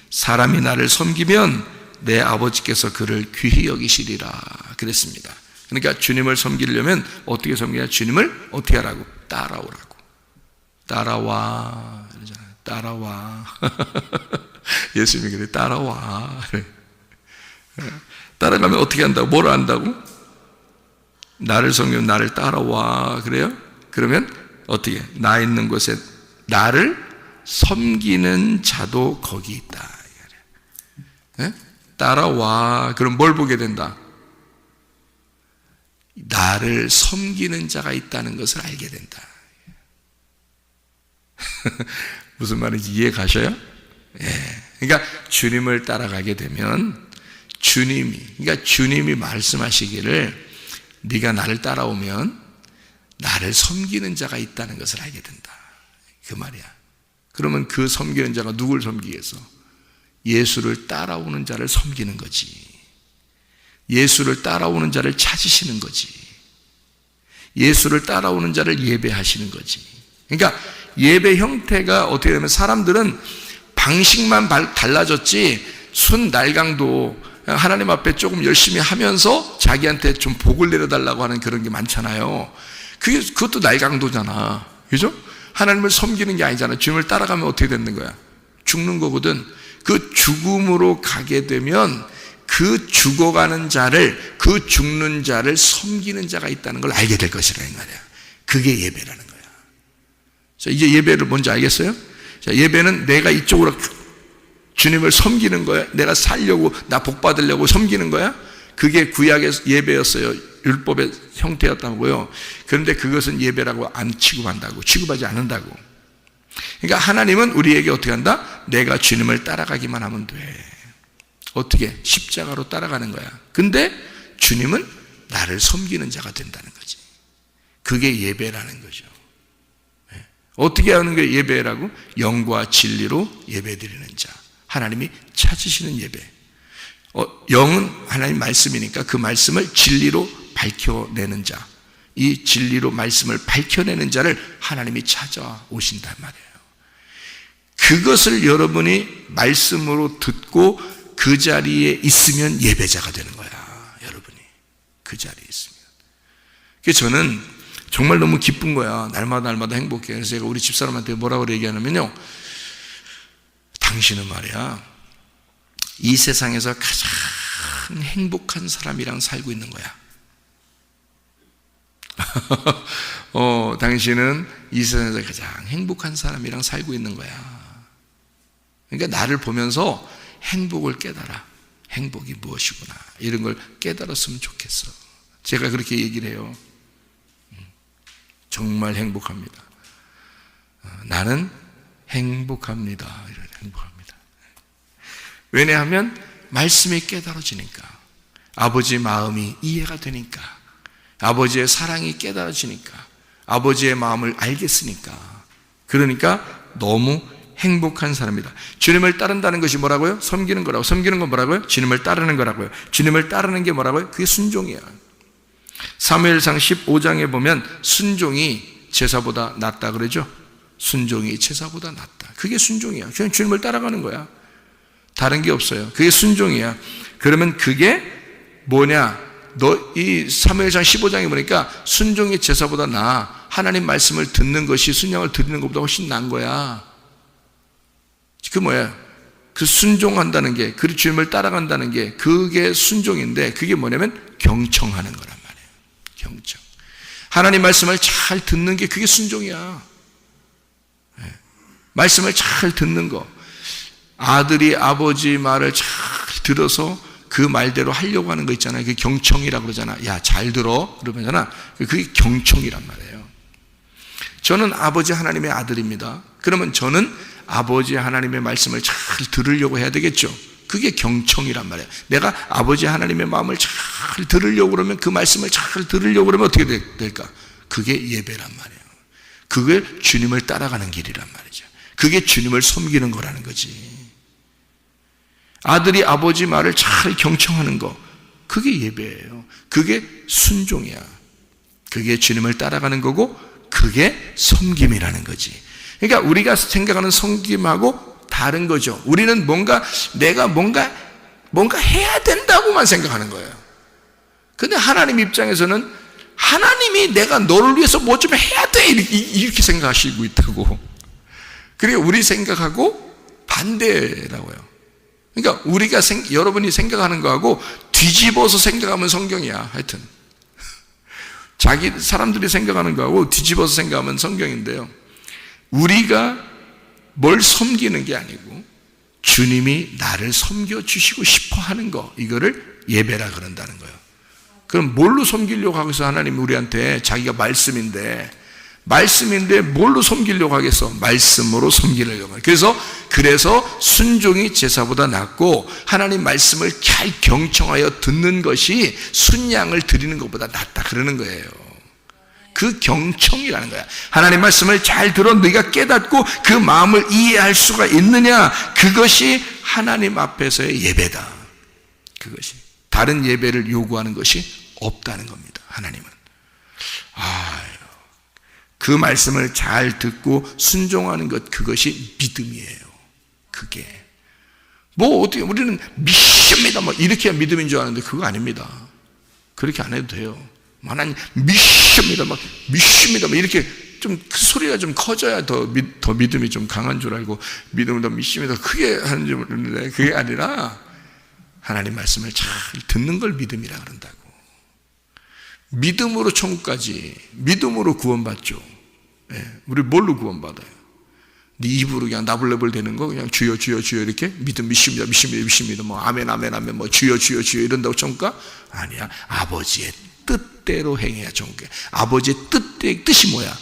사람이 나를 섬기면 내 아버지께서 그를 귀히 여기시리라 그랬습니다. 그러니까 주님을 섬기려면 어떻게 섬기냐? 주님을 어떻게 하라고? 따라오라고. 따라와 그러잖아요. 따라와. 예수님이 그래, 따라와. 따라가면 어떻게 한다고? 뭘 한다고? 나를 섬기면 나를 따라와. 그래요? 그러면 어떻게? 나 있는 곳에 나를 섬기는 자도 거기 있다. 네? 따라와. 그럼 뭘 보게 된다? 나를 섬기는 자가 있다는 것을 알게 된다. 무슨 말인지 이해 가셔요? 예. 그러니까 주님을 따라가게 되면 주님이 말씀하시기를 네가 나를 따라오면 나를 섬기는 자가 있다는 것을 알게 된다. 그 말이야. 그러면 그 섬기는 자가 누굴 섬기겠어? 예수를 따라오는 자를 섬기는 거지. 예수를 따라오는 자를 찾으시는 거지. 예수를 따라오는 자를 예배하시는 거지. 그러니까 예배 형태가 어떻게 되면 사람들은 방식만 달라졌지 순 날강도 하나님 앞에 조금 열심히 하면서 자기한테 좀 복을 내려달라고 하는 그런 게 많잖아요. 그것도 날강도잖아. 그죠? 하나님을 섬기는 게 아니잖아. 주님을 따라가면 어떻게 되는 거야? 죽는 거거든. 그 죽음으로 가게 되면 그 죽어가는 자를, 그 죽는 자를 섬기는 자가 있다는 걸 알게 될 것이라는 말이야. 그게 예배라는 거야. 자, 이제 예배를 뭔지 알겠어요? 자, 예배는 내가 이쪽으로 주님을 섬기는 거야. 내가 살려고, 나 복 받으려고 섬기는 거야. 그게 구약의 예배였어요. 율법의 형태였다고요. 그런데 그것은 예배라고 안 취급한다고, 취급하지 않는다고. 그러니까 하나님은 우리에게 어떻게 한다? 내가 주님을 따라가기만 하면 돼. 어떻게? 십자가로 따라가는 거야. 근데 주님은 나를 섬기는 자가 된다는 거지. 그게 예배라는 거죠. 어떻게 하는 게 예배라고? 영과 진리로 예배드리는 자. 하나님이 찾으시는 예배. 영은 하나님 말씀이니까 그 말씀을 진리로 밝혀내는 자. 이 진리로 말씀을 밝혀내는 자를 하나님이 찾아오신단 말이에요. 그것을 여러분이 말씀으로 듣고 그 자리에 있으면 예배자가 되는 거야. 여러분이 그 자리에 있으면. 그래서 저는 정말 너무 기쁜 거야. 날마다 행복해. 그래서 제가 우리 집사람한테 뭐라고 얘기하냐면요, 당신은 말이야, 이 세상에서 가장 행복한 사람이랑 살고 있는 거야. 당신은 이 세상에서 가장 행복한 사람이랑 살고 있는 거야. 그러니까 나를 보면서 행복을 깨달아. 행복이 무엇이구나, 이런 걸 깨달았으면 좋겠어. 제가 그렇게 얘기를 해요. 정말 행복합니다. 나는 행복합니다. 이런 행복합니다. 왜냐하면 말씀이 깨달아지니까, 아버지의 마음이 이해가 되니까, 아버지의 사랑이 깨달아지니까, 아버지의 마음을 알겠으니까, 그러니까 너무 행복한 사람이다. 주님을 따른다는 것이 뭐라고요? 섬기는 거라고. 섬기는 건 뭐라고요? 주님을 따르는 거라고요. 주님을 따르는 게 뭐라고요? 그게 순종이야. 사무엘상 15장에 보면 순종이 제사보다 낫다 그러죠. 순종이 제사보다 낫다. 그게 순종이야. 그냥 주님을 따라가는 거야. 다른 게 없어요. 그게 순종이야. 그러면 그게 뭐냐? 이 사무엘상 15장에 보니까 순종이 제사보다 나아. 하나님 말씀을 듣는 것이 순양을 드리는 것보다 훨씬 나은 거야. 그 뭐야? 그 순종한다는 게, 그 주님을 따라간다는 게, 그게 순종인데, 그게 뭐냐면 경청하는 거란 말이에요. 경청. 하나님 말씀을 잘 듣는 게 그게 순종이야. 말씀을 잘 듣는 거. 아들이 아버지 말을 잘 들어서 그 말대로 하려고 하는 거 있잖아요. 그게 경청이라고 그러잖아. 야, 잘 들어. 그러면잖아. 그게 경청이란 말이에요. 저는 아버지 하나님의 아들입니다. 그러면 저는 아버지 하나님의 말씀을 잘 들으려고 해야 되겠죠. 그게 경청이란 말이에요. 내가 아버지 하나님의 마음을 잘 들으려고 그러면, 그 말씀을 잘 들으려고 그러면 어떻게 될까? 그게 예배란 말이에요. 그게 주님을 따라가는 길이란 말이죠. 그게 주님을 섬기는 거라는 거지. 아들이 아버지 말을 잘 경청하는 거, 그게 예배예요. 그게 순종이야. 그게 주님을 따라가는 거고, 그게 섬김이라는 거지. 그러니까 우리가 생각하는 섬김하고 다른 거죠. 우리는 내가 뭔가 해야 된다고만 생각하는 거예요. 근데 하나님 입장에서는 하나님이 내가 너를 위해서 뭐 좀 해야 돼, 이렇게 생각하시고 있다고. 그리고 우리 생각하고 반대라고요. 그러니까 여러분이 생각하는 거하고 뒤집어서 생각하면 성경이야. 하여튼 사람들이 생각하는 거하고 뒤집어서 생각하면 성경인데요, 우리가 뭘 섬기는 게 아니고 주님이 나를 섬겨주시고 싶어 하는 거, 이거를 예배라 그런다는 거예요. 그럼 뭘로 섬기려고 하고 있어? 하나님이 우리한테 자기가 말씀인데 뭘로 섬기려고 하겠어? 말씀으로 섬기려고. 그래서 순종이 제사보다 낫고, 하나님 말씀을 잘 경청하여 듣는 것이 순양을 드리는 것보다 낫다 그러는 거예요. 그 경청이라는 거야. 하나님 말씀을 잘 들어 네가 깨닫고 그 마음을 이해할 수가 있느냐, 그것이 하나님 앞에서의 예배다. 그것이 다른 예배를 요구하는 것이 없다는 겁니다. 하나님은 그 말씀을 잘 듣고 순종하는 것, 그것이 믿음이에요. 그게 어떻게 우리는 믿습니다 이렇게 해야 믿음인 줄 아는데 그거 아닙니다. 그렇게 안 해도 돼요. 하나님 믿습니다 이렇게 좀 소리가 좀 커져야 더 믿음이 좀 강한 줄 알고, 믿음을 더 믿습니다 크게 하는 줄 모르는데, 그게 아니라 하나님 말씀을 잘 듣는 걸 믿음이라 그런다고. 믿음으로 천국까지, 믿음으로 구원받죠. 우리 뭘로 구원받아요? 네 입으로 그냥 나불나불 되는 거, 그냥 주여 주여 주여 이렇게 믿습니다 아멘 주여 주여 주여 이런다고 천국 가? 아니야. 아버지의 뜻대로 행해야 천국에. 아버지의 뜻이 뭐야?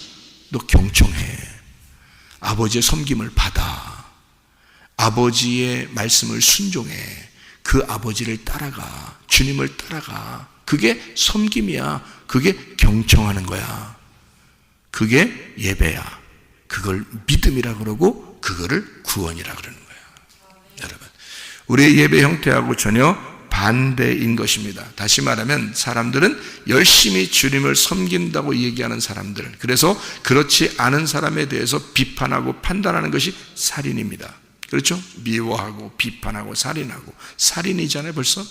너 경청해. 아버지의 섬김을 받아. 아버지의 말씀을 순종해. 그 아버지를 따라가. 주님을 따라가. 그게 섬김이야. 그게 경청하는 거야. 그게 예배야. 그걸 믿음이라 그러고, 그거를 구원이라 그러는 거야. 여러분, 우리의 예배 형태하고 전혀 반대인 것입니다. 다시 말하면 사람들은 열심히 주님을 섬긴다고 얘기하는 사람들, 그래서 그렇지 않은 사람에 대해서 비판하고 판단하는 것이 살인입니다. 그렇죠? 미워하고 비판하고 살인하고. 살인이잖아요 벌써.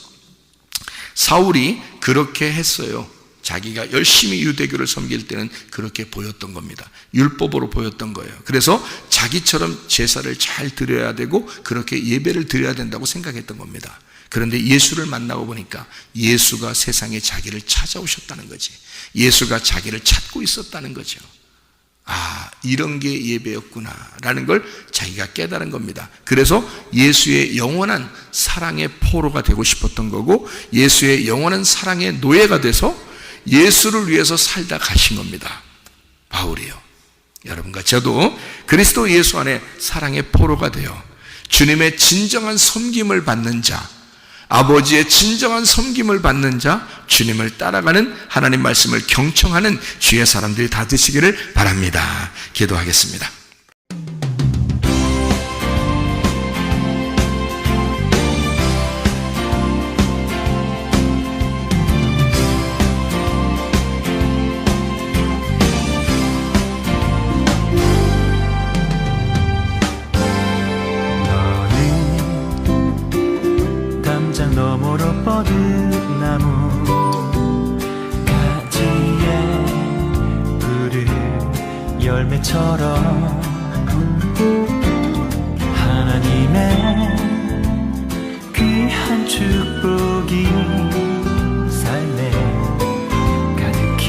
사울이 그렇게 했어요. 자기가 열심히 유대교를 섬길 때는 그렇게 보였던 겁니다. 율법으로 보였던 거예요. 그래서 자기처럼 제사를 잘 드려야 되고 그렇게 예배를 드려야 된다고 생각했던 겁니다. 그런데 예수를 만나고 보니까 예수가 세상에 자기를 찾아오셨다는 거지. 예수가 자기를 찾고 있었다는 거죠. 아, 이런 게 예배였구나 라는 걸 자기가 깨달은 겁니다. 그래서 예수의 영원한 사랑의 포로가 되고 싶었던 거고, 예수의 영원한 사랑의 노예가 돼서 예수를 위해서 살다 가신 겁니다. 바울이요. 여러분과 저도 그리스도 예수 안에 사랑의 포로가 되어 주님의 진정한 섬김을 받는 자, 아버지의 진정한 섬김을 받는 자, 주님을 따라가는 하나님 말씀을 경청하는 주의 사람들이 다 되시기를 바랍니다. 기도하겠습니다. 너머로 뻗은 나무 가지에 푸른 열매처럼 하나님의 귀한 축복이 삶에 가득히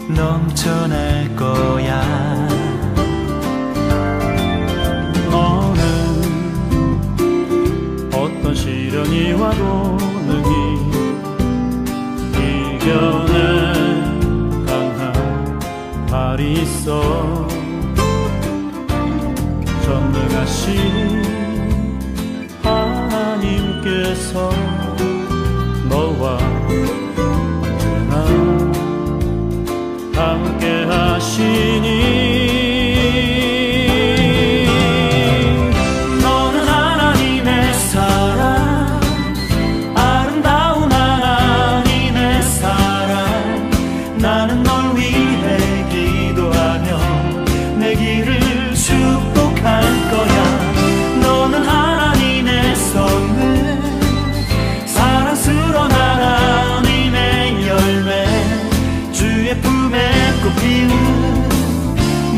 넘쳐날 거야. 시련이 와도 능히 이겨낼 강한 발이 있어. 전능하신 하나님께서 너와 언제나 함께 하시니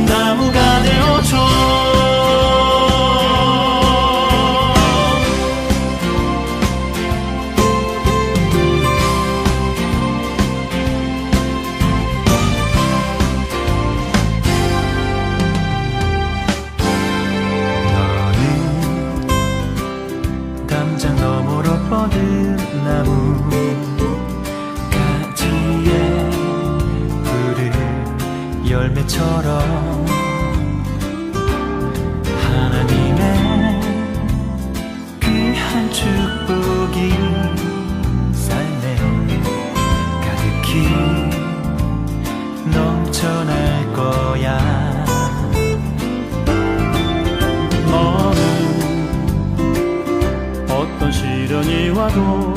나무가 되어줘. 너는 담장 너머로 뻗은 나무 가지에 푸른 열매처럼 하나님의 귀한 축복이 삶에 가득히 넘쳐날 거야. 너는 어떤 시련이 와도